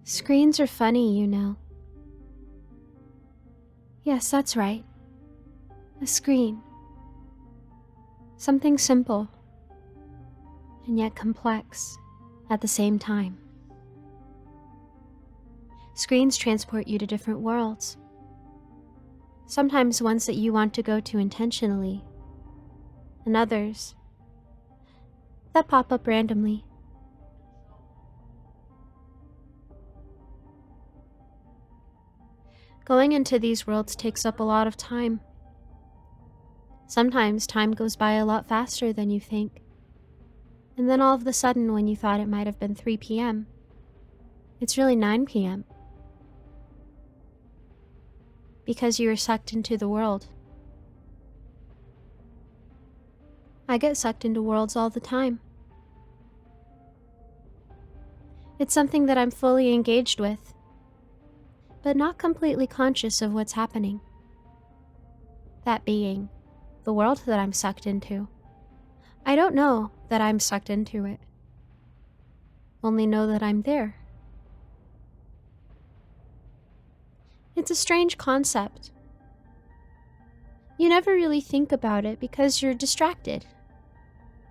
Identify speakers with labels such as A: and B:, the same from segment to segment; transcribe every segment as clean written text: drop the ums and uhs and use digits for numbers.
A: Screens are funny, you know. Yes, that's right. A screen. Something simple, and yet complex at the same time. Screens transport you to different worlds. Sometimes ones that you want to go to intentionally, and others that pop up randomly. Going into these worlds takes up a lot of time. Sometimes time goes by a lot faster than you think. And then all of a sudden, when you thought it might have been 3 p.m., it's really 9 p.m. Because you were sucked into the world. I get sucked into worlds all the time. It's something that I'm fully engaged with, but not completely conscious of what's happening. That being the world that I'm sucked into. I don't know that I'm sucked into it. Only know that I'm there. It's a strange concept. You never really think about it because you're distracted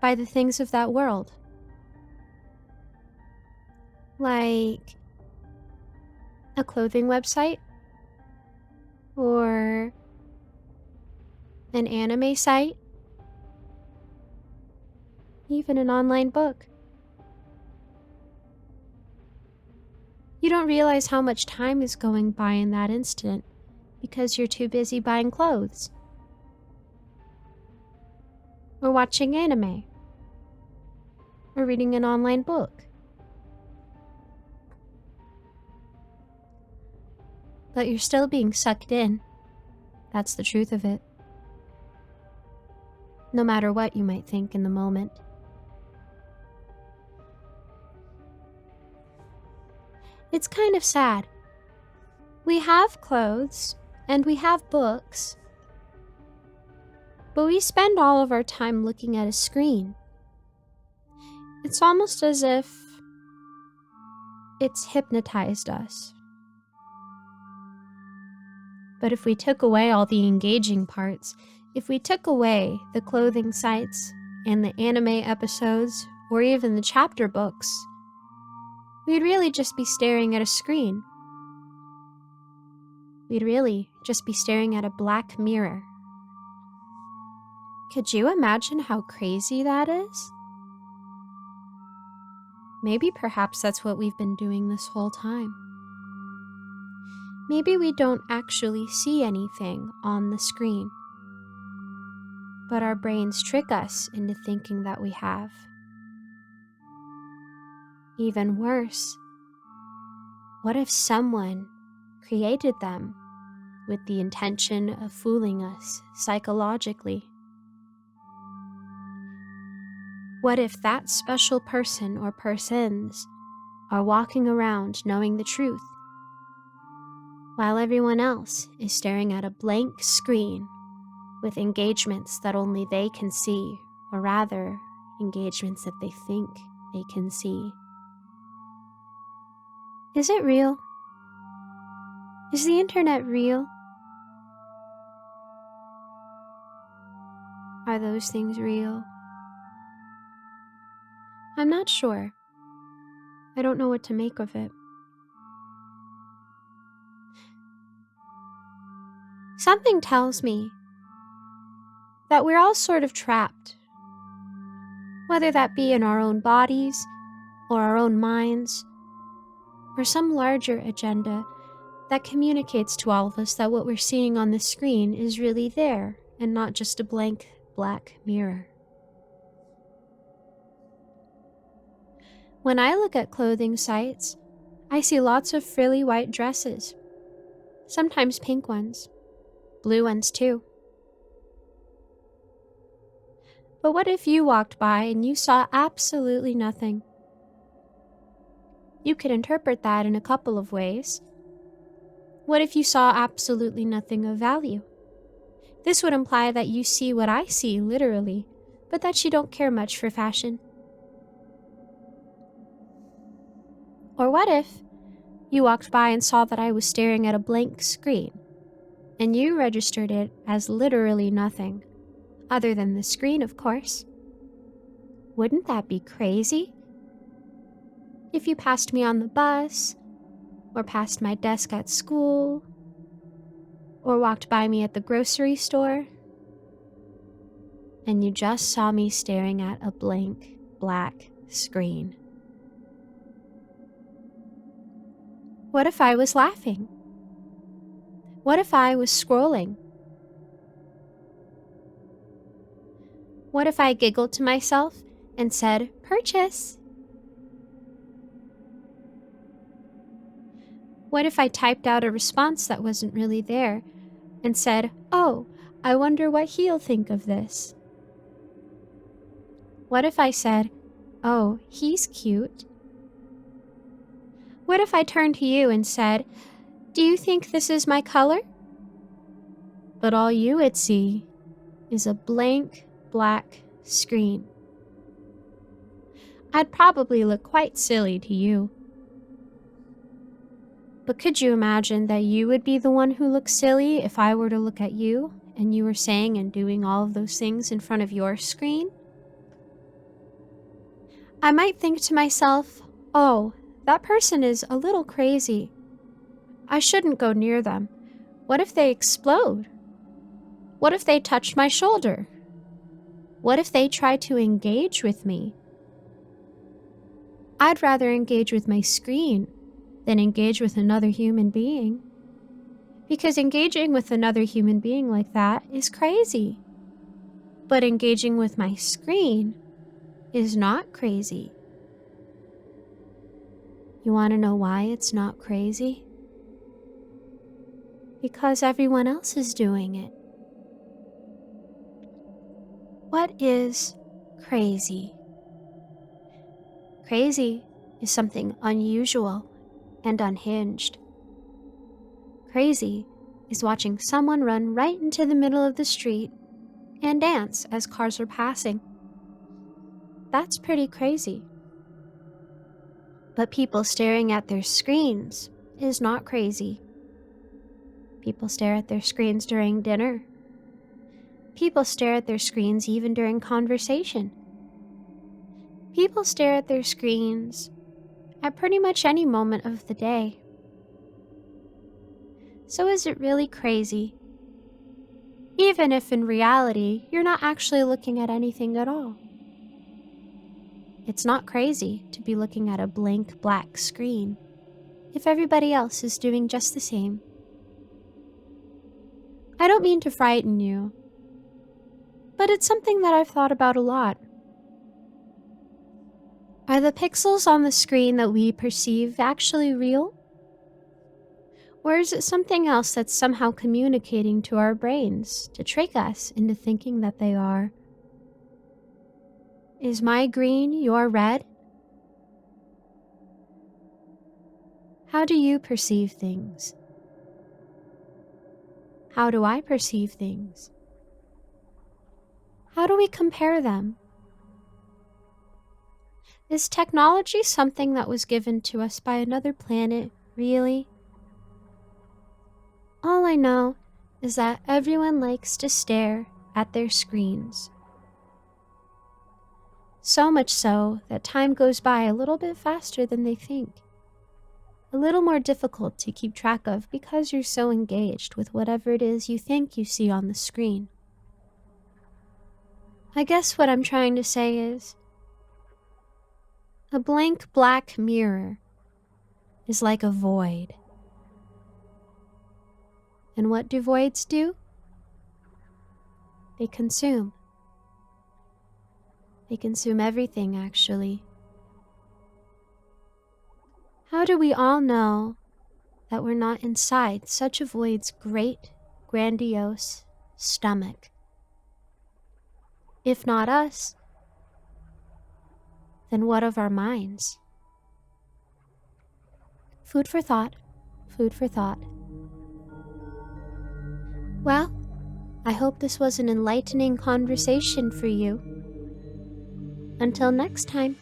A: by the things of that world. Like a clothing website or an anime site, even an online book. You don't realize how much time is going by in that instant because you're too busy buying clothes or watching anime or reading an online book. But you're still being sucked in. That's the truth of it. No matter what you might think in the moment. It's kind of sad. We have clothes and we have books, but we spend all of our time looking at a screen. It's almost as if it's hypnotized us. But if we took away all the engaging parts, if we took away the clothing sites and the anime episodes or even the chapter books, we'd really just be staring at a screen. We'd really just be staring at a black mirror. Could you imagine how crazy that is? Maybe perhaps that's what we've been doing this whole time. Maybe we don't actually see anything on the screen, but our brains trick us into thinking that we have. Even worse, what if someone created them with the intention of fooling us psychologically? What if that special person or persons are walking around knowing the truth, while everyone else is staring at a blank screen with engagements that only they can see, or rather, engagements that they think they can see? Is it real? Is the internet real? Are those things real? I'm not sure. I don't know what to make of it. Something tells me that we're all sort of trapped, whether that be in our own bodies or our own minds, or some larger agenda that communicates to all of us that what we're seeing on the screen is really there and not just a blank black mirror. When I look at clothing sites, I see lots of frilly white dresses, sometimes pink ones, blue ones too. But what if you walked by and you saw absolutely nothing? You could interpret that in a couple of ways. What if you saw absolutely nothing of value? This would imply that you see what I see, literally, but that you don't care much for fashion. Or what if You walked by and saw that I was staring at a blank screen, and you registered it as literally nothing, other than the screen, of course. Wouldn't that be crazy? If you passed me on the bus, or passed my desk at school, or walked by me at the grocery store, and you just saw me staring at a blank black screen. What if I was laughing? What if I was scrolling? What if I giggled to myself and said, "Purchase"? What if I typed out a response that wasn't really there and said, "Oh, I wonder what he'll think of this"? What if I said, "Oh, he's cute"? What if I turned to you and said, "Do you think this is my color?" But all you would see is a blank black screen. I'd probably look quite silly to you. But could you imagine that you would be the one who looks silly if I were to look at you and you were saying and doing all of those things in front of your screen? I might think to myself, "Oh, that person is a little crazy. I shouldn't go near them. What if they explode? What if they touch my shoulder? What if they try to engage with me?" I'd rather engage with my screen than engage with another human being. Because engaging with another human being like that is crazy. But engaging with my screen is not crazy. You want to know why it's not crazy? Because everyone else is doing it. What is crazy? Crazy is something unusual and unhinged. Crazy is watching someone run right into the middle of the street and dance as cars are passing. That's pretty crazy. But people staring at their screens is not crazy. People stare at their screens during dinner. People stare at their screens even during conversation. People stare at their screens at pretty much any moment of the day. So is it really crazy? Even if in reality you're not actually looking at anything at all. It's not crazy to be looking at a blank black screen if everybody else is doing just the same. I don't mean to frighten you, but it's something that I've thought about a lot. Are the pixels on the screen that we perceive actually real? Or is it something else that's somehow communicating to our brains to trick us into thinking that they are? Is my green your red? How do you perceive things? How do I perceive things? How do we compare them? Is technology something that was given to us by another planet, really? All I know is that everyone likes to stare at their screens. So much so that time goes by a little bit faster than they think. A little more difficult to keep track of because you're so engaged with whatever it is you think you see on the screen. I guess what I'm trying to say is, a blank black mirror is like a void. And what do voids do? They consume. They consume everything, actually. How do we all know that we're not inside such a void's great, grandiose stomach? If not us, then what of our minds? Food for thought, food for thought. Well, I hope this was an enlightening conversation for you. Until next time.